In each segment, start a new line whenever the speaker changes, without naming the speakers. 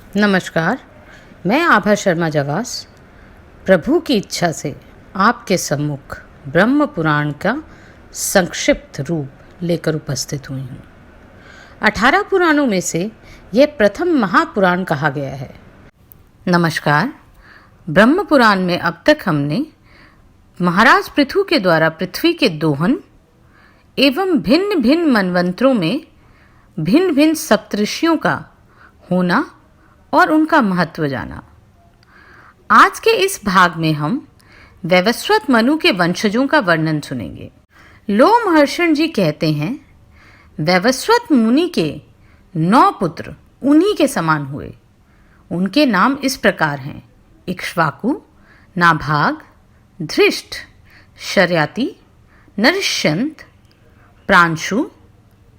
नमस्कार, मैं आभा शर्मा जवास प्रभु की इच्छा से आपके सम्मुख ब्रह्म पुराण का संक्षिप्त रूप लेकर उपस्थित हुई हूँ। 18 पुराणों में से यह प्रथम महापुराण कहा गया है। नमस्कार, ब्रह्म पुराण में अब तक हमने महाराज पृथु के द्वारा पृथ्वी के दोहन एवं भिन्न भिन्न मनवंतरों में भिन्न भिन्न सप्तऋषियों का होना और उनका महत्व जाना। आज के इस भाग में हम वैवस्वत मनु के वंशजों का वर्णन सुनेंगे। लोमहर्षण जी कहते हैं, वैवस्वत मुनि के 9 पुत्र उन्हीं के समान हुए। उनके नाम इस प्रकार हैं: इक्ष्वाकु, नाभाग, धृष्ट, शर्याति, नरिष्यंत, प्रांशु,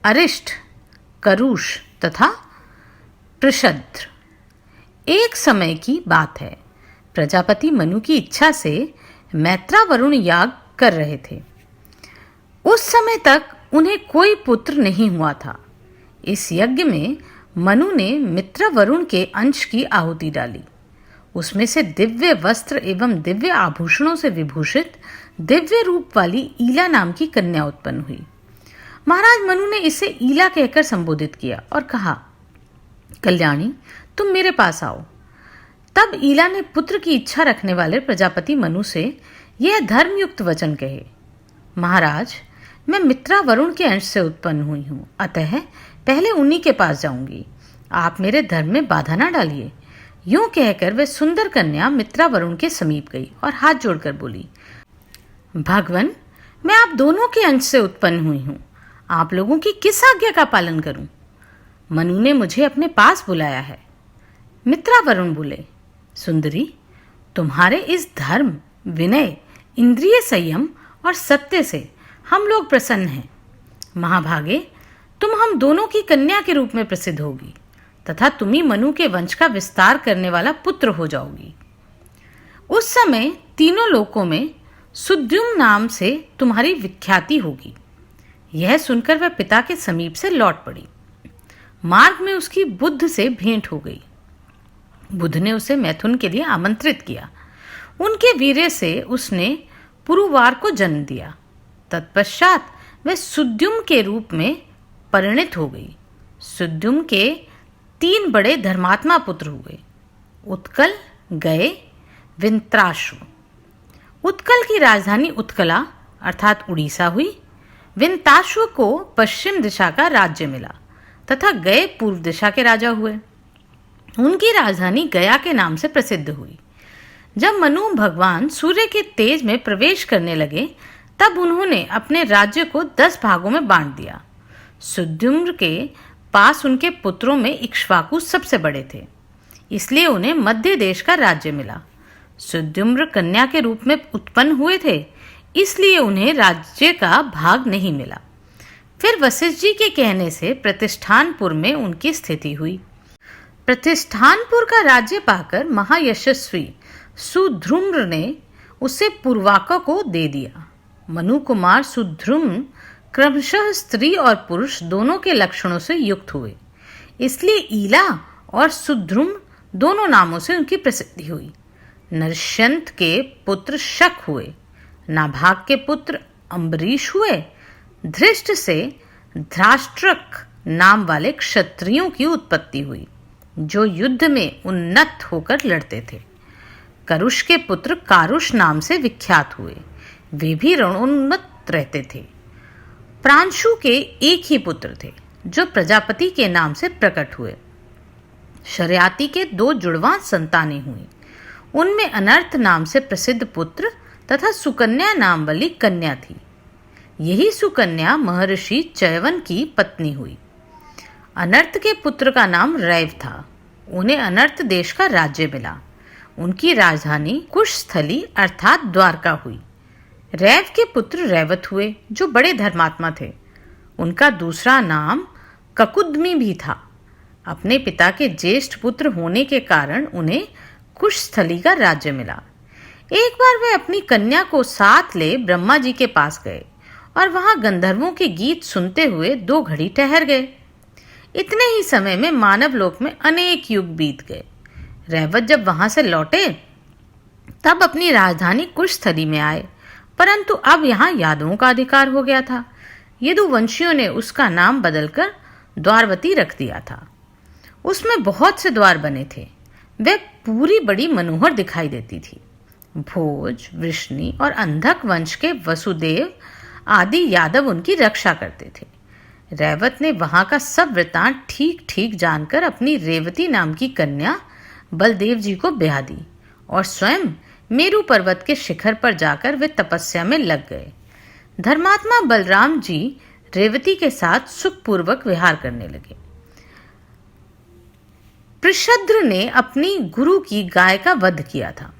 अरिष्ट, करुष तथा पृषद्र। एक समय की बात है, प्रजापति मनु की इच्छा से मैत्रावरुण याग कर रहे थे। उस समय तक उन्हें कोई पुत्र नहीं हुआ था। इस यज्ञ में मनु ने मित्रवरुण के अंश की आहुति डाली। उसमें से दिव्य वस्त्र एवं दिव्य आभूषणों से विभूषित दिव्य रूप वाली ईला नाम की कन्या उत्पन्न हुई। महाराज मनु ने इसे ईला कहकर संबोधित किया और कहा, कल्याणी, तुम मेरे पास आओ। तब ईला ने पुत्र की इच्छा रखने वाले प्रजापति मनु से यह धर्मयुक्त वचन कहे, महाराज, मैं मित्रा वरुण के अंश से उत्पन्न हुई हूँ, अतः पहले उन्हीं के पास जाऊंगी। आप मेरे धर्म में बाधा न डालिए। यूं कहकर वह सुंदर कन्या मित्रा वरुण के समीप गई और हाथ जोड़कर बोली, भगवन, मैं आप दोनों के अंश से उत्पन्न हुई हूँ। आप लोगों की किस आज्ञा का पालन करूं? मनु ने मुझे अपने पास बुलाया है। मित्रा वरुण बोले, सुंदरी, तुम्हारे इस धर्म, विनय, इंद्रिय संयम और सत्य से हम लोग प्रसन्न हैं। महाभागे, तुम हम दोनों की कन्या के रूप में प्रसिद्ध होगी तथा तुम ही मनु के वंश का विस्तार करने वाला पुत्र हो जाओगी। उस समय तीनों लोकों में सुद्युम्न नाम से तुम्हारी विख्याति होगी। यह सुनकर वह पिता के समीप से लौट पड़ी। मार्ग में उसकी बुद्ध से भेंट हो गई। बुद्ध ने उसे मैथुन के लिए आमंत्रित किया। उनके वीर्य से उसने पुरुवार को जन्म दिया। तत्पश्चात वह सुद्युम्न के रूप में परिणित हो गई। सुद्युम्न के 3 बड़े धर्मात्मा पुत्र हुए: उत्कल, गए, विंत्राशु। उत्कल की राजधानी उत्कला अर्थात उड़ीसा हुई। विंताश्व को पश्चिम दिशा का राज्य मिला तथा गए पूर्व दिशा के राजा हुए। उनकी राजधानी गया के नाम से प्रसिद्ध हुई। जब मनु भगवान सूर्य के तेज में प्रवेश करने लगे, तब उन्होंने अपने राज्य को 10 भागों में बांट दिया। सुद्युम्न के पास उनके पुत्रों में इक्ष्वाकु सबसे बड़े थे, इसलिए उन्हें मध्य देश का राज्य मिला। सुद्युम्न कन्या के रूप में उत्पन्न हुए थे, इसलिए उन्हें राज्य का भाग नहीं मिला। फिर वशिष्ठ जी के कहने से प्रतिष्ठानपुर में उनकी स्थिति हुई। प्रतिष्ठानपुर का राज्य पाकर महायशस्वी सुद्रुम्न ने उसे पुरवाका को दे दिया। मनु कुमार सुद्रुम्न क्रमशः स्त्री और पुरुष दोनों के लक्षणों से युक्त हुए, इसलिए ईला और सुद्रुम्न दोनों नामों से उनकी प्रसिद्धि हुई। नरश्यंत के पुत्र शक हुए, नाभाग के पुत्र अम्बरीश हुए। धृष्ट से धृतराष्ट्रक नाम वाले क्षत्रियों की उत्पत्ति हुई, जो युद्ध में उन्नत होकर लड़ते थे। करुष के पुत्र कारुष नाम से विख्यात हुए, वे भी रणोन्मत्त रहते थे। प्रांशु के एक ही पुत्र थे, जो प्रजापति के नाम से प्रकट हुए। शर्याति के 2 जुड़वां संतानें हुई। उनमें अनर्थ नाम से प्रसिद्ध पुत्र तथा सुकन्या नाम वाली कन्या थी। यही सुकन्या महर्षि चयवन की पत्नी हुई। अनर्थ के पुत्र का नाम रैव था। उन्हें अनर्थ देश का राज्य मिला। उनकी राजधानी कुशस्थली अर्थात द्वारका हुई। रैव के पुत्र रैवत हुए, जो बड़े धर्मात्मा थे। उनका दूसरा नाम ककुद्मी भी था। अपने पिता के ज्येष्ठ पुत्र होने के कारण उन्हें कुशस्थली का राज्य मिला। एक बार वे अपनी कन्या को साथ ले ब्रह्मा जी के पास गए और वहां गंधर्वों के गीत सुनते हुए 2 घड़ी ठहर गए। इतने ही समय में मानव लोक में अनेक युग बीत गए। रैवत जब वहां से लौटे तब अपनी राजधानी कुशस्थली में आए, परंतु अब यहाँ यादवों का अधिकार हो गया था। यदुवंशियों ने उसका नाम बदलकर द्वारवती रख दिया था। उसमें बहुत से द्वार बने थे। वह पूरी बड़ी मनोहर दिखाई देती थी। भोज, वृष्णि और अंधक वंश के वसुदेव आदि यादव उनकी रक्षा करते थे। रैवत ने वहां का सब वृतांत ठीक ठीक जानकर अपनी रेवती नाम की कन्या बलदेव जी को ब्याह दी और स्वयं मेरू पर्वत के शिखर पर जाकर वे तपस्या में लग गए। धर्मात्मा बलराम जी रेवती के साथ सुखपूर्वक विहार करने लगे। पृषद्र ने अपनी गुरु की गाय का वध किया था,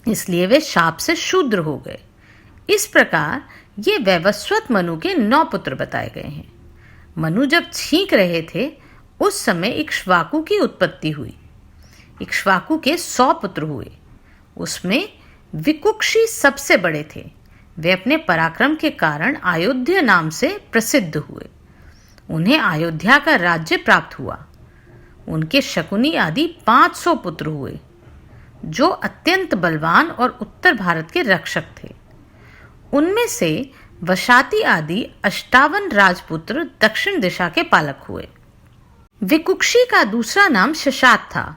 इसलिए वे शाप से शूद्र हो गए। इस प्रकार ये वैवस्वत मनु के 9 पुत्र बताए गए हैं। मनु जब छींक रहे थे उस समय इक्ष्वाकु की उत्पत्ति हुई। इक्ष्वाकु के 100 पुत्र हुए। उसमें विकुक्षी सबसे बड़े थे। वे अपने पराक्रम के कारण अयोध्या नाम से प्रसिद्ध हुए। उन्हें अयोध्या का राज्य प्राप्त हुआ। उनके शकुनी आदि 500 पुत्र हुए, जो अत्यंत बलवान और उत्तर भारत के रक्षक थे। उनमें से वशाति आदि 58 राजपुत्र दक्षिण दिशा के पालक हुए। विकुक्षी का दूसरा नाम शशाद था।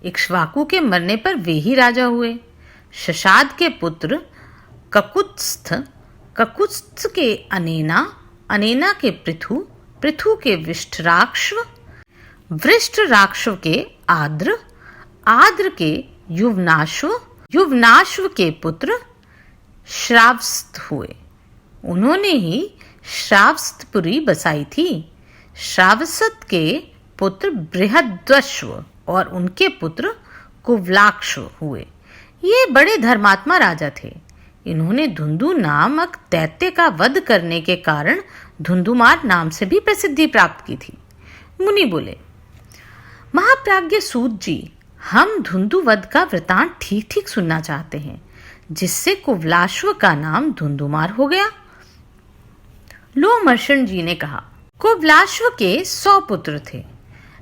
इक्ष्वाकु के मरने पर वे ही राजा हुए। शशाद के पुत्र ककुत्स्थ, ककुत्स्थ के अनेना, अनेना के पृथु, पृथु के विष्टराक्ष्व, वृष्टराक्ष्व के आद्र, आद्र के युवनाश्व, युवनाश्व के पुत्र श्रावस्थ हुए। उन्होंने ही श्रावस्तपुरी बसाई थी। श्रावसत के पुत्र बृहद्वश्व और उनके पुत्र कुवलाक्ष हुए। ये बड़े धर्मात्मा राजा थे। इन्होंने धुंधु नामक दैत्य का वध करने के कारण धुंधुमार नाम से भी प्रसिद्धि प्राप्त की थी। मुनि बोले, महाप्राज्ञ सूत जी, हम धुंधु वध का वृतांत ठीक ठीक सुनना चाहते हैं, जिससे कुवलाश्व का नाम धुंधुमार हो गया। लोमर्षण जी ने कहा, कुवलाश्व के 100 पुत्र थे।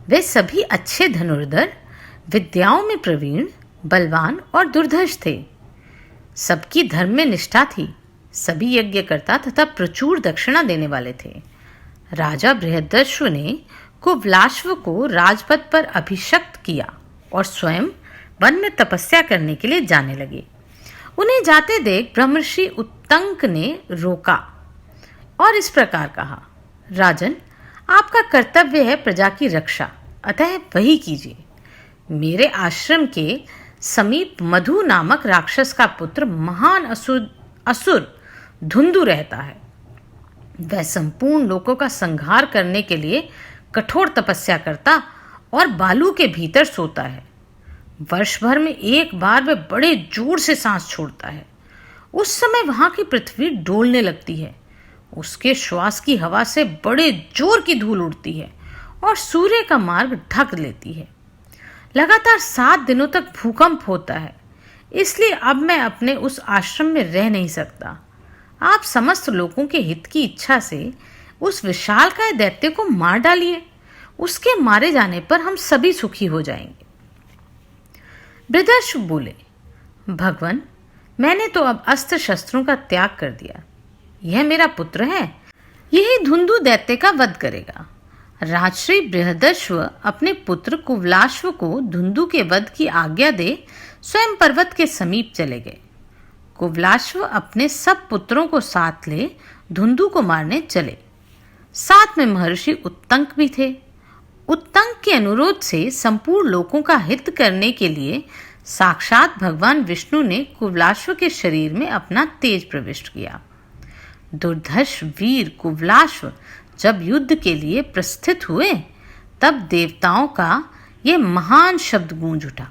वे सभी अच्छे धनुर्धर, विद्याओं में प्रवीण, बलवान और दुर्धर्ष थे। सबकी धर्म में निष्ठा थी। सभी यज्ञकर्ता तथा प्रचुर दक्षिणा देने वाले थे। राजा बृहदश्व ने कुवलाश्व को राजपद पर अभिषिक्त किया और स्वयं वन में तपस्या करने के लिए जाने लगे। उन्हें जाते देख ब्रह्मर्षि उत्तंक ने रोका और इस प्रकार कहा, राजन, आपका कर्तव्य है प्रजा की रक्षा, अतः वही कीजिए। मेरे आश्रम के समीप मधु नामक राक्षस का पुत्र महान असुर धुंधु रहता है। वह संपूर्ण लोगों का संहार करने के लिए कठोर तपस्या करता और बालू के भीतर सोता है। वर्ष भर में एक बार वह बड़े जोर से सांस छोड़ता है। उस समय वहां की पृथ्वी डोलने लगती है। उसके श्वास की हवा से बड़े जोर की धूल उड़ती है और सूर्य का मार्ग ढक लेती है। लगातार 7 दिनों तक भूकंप होता है। इसलिए अब मैं अपने उस आश्रम में रह नहीं सकता। आप समस्त लोगों के हित की इच्छा से उस विशालकाय दैत्य को मार डालिए। उसके मारे जाने पर हम सभी सुखी हो जाएंगे। बृहदर्षि बोले, भगवान, मैंने तो अब अस्त्र शस्त्रों का त्याग कर दिया। यह मेरा पुत्र है, यही धुंधु दैत्य का वध करेगा। राजश्री बृहदश्व अपने पुत्र कुवलाश्व को धुंधु के वध की आज्ञा दे स्वयं पर्वत के समीप चले गए। कुवलाश्व अपने सब पुत्रों को साथ ले धुंधु को मारने चले। साथ में महर्षि उत्तंक भी थे। उत्तंक के अनुरोध से संपूर्ण लोगों का हित करने के लिए साक्षात भगवान विष्णु ने कुवलाश्व के शरीर में अपना तेज प्रविष्ट किया। दुर्धर्ष वीर कुवलाश्व जब युद्ध के लिए प्रस्थित हुए, तब देवताओं का ये महान शब्द गूंज उठा,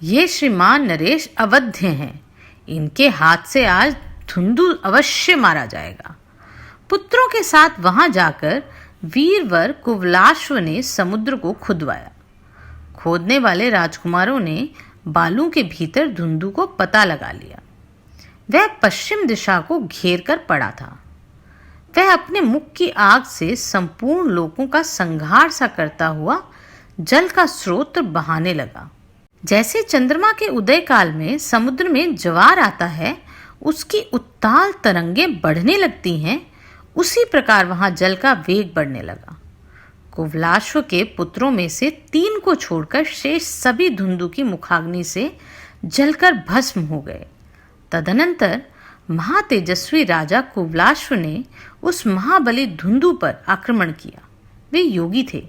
ये श्रीमान नरेश अवध्य हैं, इनके हाथ से आज धुंधु अवश्य मारा जाएगा। पुत्रों के साथ वहां जाकर वीरवर कुवलाश्व ने समुद्र को खुदवाया। खोदने वाले राजकुमारों ने बालू के भीतर धुंधु को पता लगा लिया। वह पश्चिम दिशा को घेर कर पड़ा था। वह अपने मुख की आग से संपूर्ण लोगों का संहार सा करता हुआ जल का स्रोत बहाने लगा। जैसे चंद्रमा के उदय काल में समुद्र में ज्वार आता है, उसकी उत्ताल तरंगें बढ़ने लगती हैं, उसी प्रकार वहां जल का वेग बढ़ने लगा। कुवलाश्व के पुत्रों में से 3 को छोड़कर शेष सभी धुंधु की मुखाग्नि से जलकर भस्म हो गए। तदनंतर महातेजस्वी राजा कुवलाश्व ने उस महाबली धुंधु पर आक्रमण किया। वे योगी थे,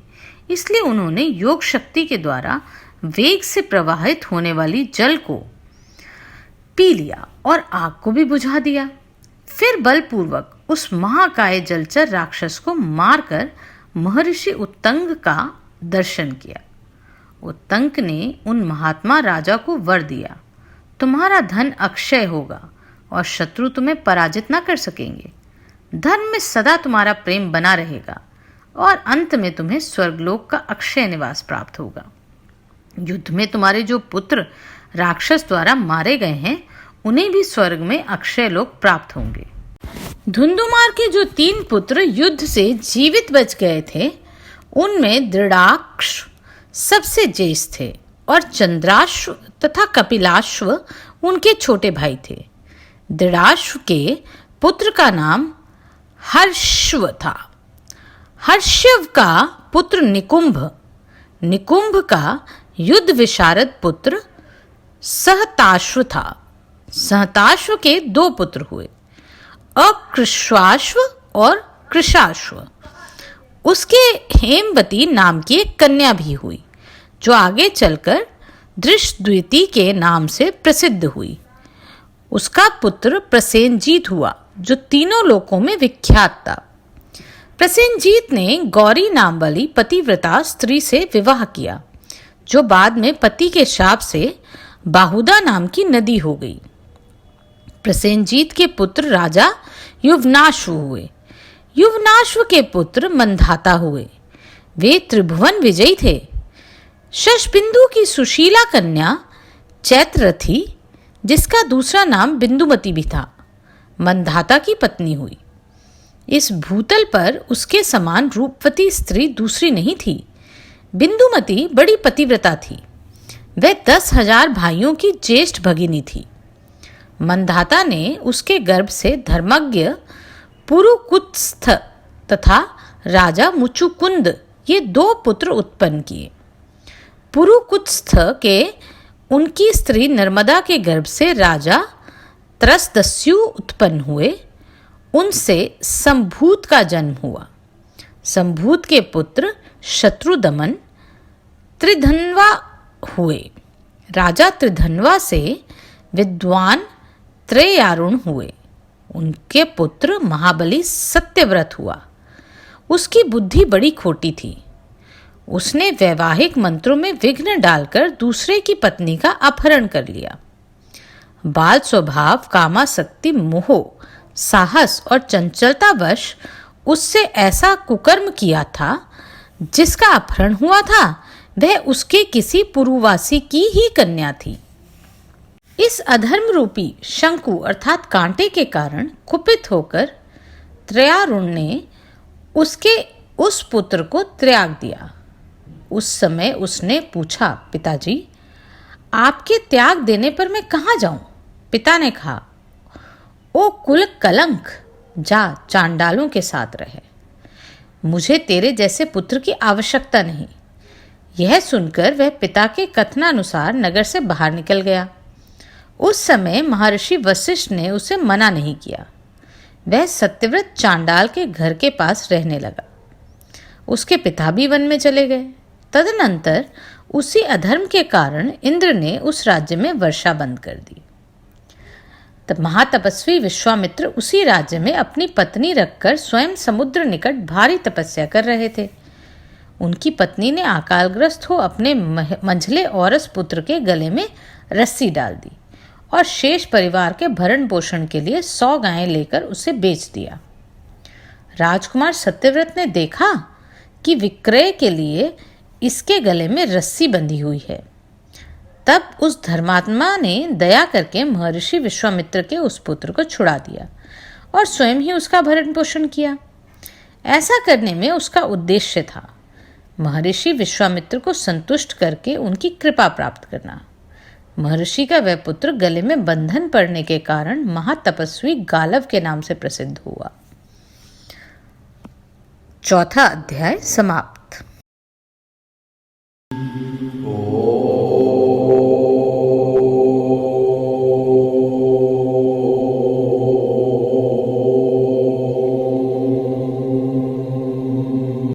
इसलिए उन्होंने योग शक्ति के द्वारा वेग से प्रवाहित होने वाली जल को पी लिया और आग को भी बुझा दिया। फिर बलपूर्वक उस महाकाय जलचर राक्षस को मारकर महर्षि उत्तंग का दर्शन किया। उत्तंक ने उन महात्मा राजा को वर दिया, तुम्हारा धन अक्षय होगा और शत्रु तुम्हें पराजित न कर सकेंगे। धर्म में सदा तुम्हारा प्रेम बना रहेगा और अंत में तुम्हें स्वर्गलोक का अक्षय निवास प्राप्त होगा। युद्ध में तुम्हारे जो पुत्र राक्षस द्वारा मारे गए हैं, उन्हें भी स्वर्ग में अक्षय लोक प्राप्त होंगे। धुंधुमार के जो 3 पुत्र युद्ध से जीवित बच गए थे, उनमें दृढ़ाक्ष सबसे ज्येष्ठ थे और चंद्राश्व तथा कपिलाश्व उनके छोटे भाई थे। दृढ़ाश्व के पुत्र का नाम हर्षव था। हर्षव का पुत्र निकुंभ, निकुंभ का युद्ध विशारद पुत्र सहताश्व था। सहताश्व के 2 पुत्र हुए, अकृश्वाश्व और कृशाश्व। उसके हेमवती नाम की एक कन्या भी हुई, जो आगे चलकर दृष्टद्युति के नाम से प्रसिद्ध हुई। उसका पुत्र प्रसेनजीत हुआ, जो तीनों लोकों में विख्यात था। प्रसेनजीत ने गौरी नाम वाली पतिव्रता स्त्री से विवाह किया, जो बाद में पति के शाप से बाहुदा नाम की नदी हो गई। प्रसेनजीत के पुत्र राजा युवनाश्व हुए। युवनाश्व के पुत्र मंधाता हुए। वे त्रिभुवन विजयी थे। शशबिंदु की सुशीला कन्या चैत्ररथी, जिसका दूसरा नाम बिंदुमती भी था, मंधाता की पत्नी हुई। इस भूतल पर उसके समान रूपवती स्त्री दूसरी नहीं थी। बिंदुमती बड़ी पतिव्रता थी। वह 10,000 भाइयों की ज्येष्ठ भगिनी थी। मंधाता ने उसके गर्भ से धर्मज्ञ पुरुकुत्स्थ तथा राजा मुचुकुंद ये 2 पुत्र उत्पन्न किए। पुरुकुत्स्थ के उनकी स्त्री नर्मदा के गर्भ से राजा त्रसदस्यु उत्पन्न हुए। उनसे संभूत का जन्म हुआ। संभूत के पुत्र शत्रुदमन त्रिधन्वा हुए। राजा त्रिधन्वा से विद्वान त्रयारुण हुए। उनके पुत्र महाबली सत्यव्रत हुआ। उसकी बुद्धि बड़ी खोटी थी। उसने वैवाहिक मंत्रों में विघ्न डालकर दूसरे की पत्नी का अपहरण कर लिया। बाल स्वभाव, कामासक्ति, मोह, साहस और चंचलतावश उससे ऐसा कुकर्म किया था, जिसका अपहरण हुआ था वह उसके किसी पुरुवासी की ही कन्या थी। इस अधर्म रूपी शंकु अर्थात कांटे के कारण कुपित होकर त्रयारुण ने उसके उस पुत्र को त्याग दिया। उस समय उसने पूछा, पिताजी, आपके त्याग देने पर मैं कहाँ जाऊं? पिता ने कहा, ओ कुल कलंक, जा चांडालों के साथ रहे। मुझे तेरे जैसे पुत्र की आवश्यकता नहीं। यह सुनकर वह पिता के कथनानुसार नगर से बाहर निकल गया। उस समय महर्षि वशिष्ठ ने उसे मना नहीं किया। वह सत्यव्रत चांडाल के घर के पास रहने लगा। उसके पिता भी वन में चले गए। तदनंतर उसी अधर्म के कारण इंद्र ने उस राज्य में वर्षा बंद कर दी। तब महातपस्वी विश्वामित्र उसी राज्य में अपनी पत्नी रखकर स्वयं समुद्र निकट भारी तपस्या कर रहे थे। उनकी पत्नी ने अकालग्रस्त हो अपने मंझले औरस पुत्र के गले में रस्सी डाल दी और शेष परिवार के भरण पोषण के लिए 100 गायें लेकर उसे बेच दिया। राजकुमार सत्यव्रत ने देखा कि विक्रय के लिए इसके गले में रस्सी बंधी हुई है। तब उस धर्मात्मा ने दया करके महर्षि विश्वामित्र के उस पुत्र को छुड़ा दिया और स्वयं ही उसका भरण पोषण किया। ऐसा करने में उसका उद्देश्य था महर्षि विश्वामित्र को संतुष्ट करके उनकी कृपा प्राप्त करना। महर्षि का वह पुत्र गले में बंधन पड़ने के कारण महातपस्वी गालव के नाम से प्रसिद्ध हुआ। चौथा अध्याय समाप्त।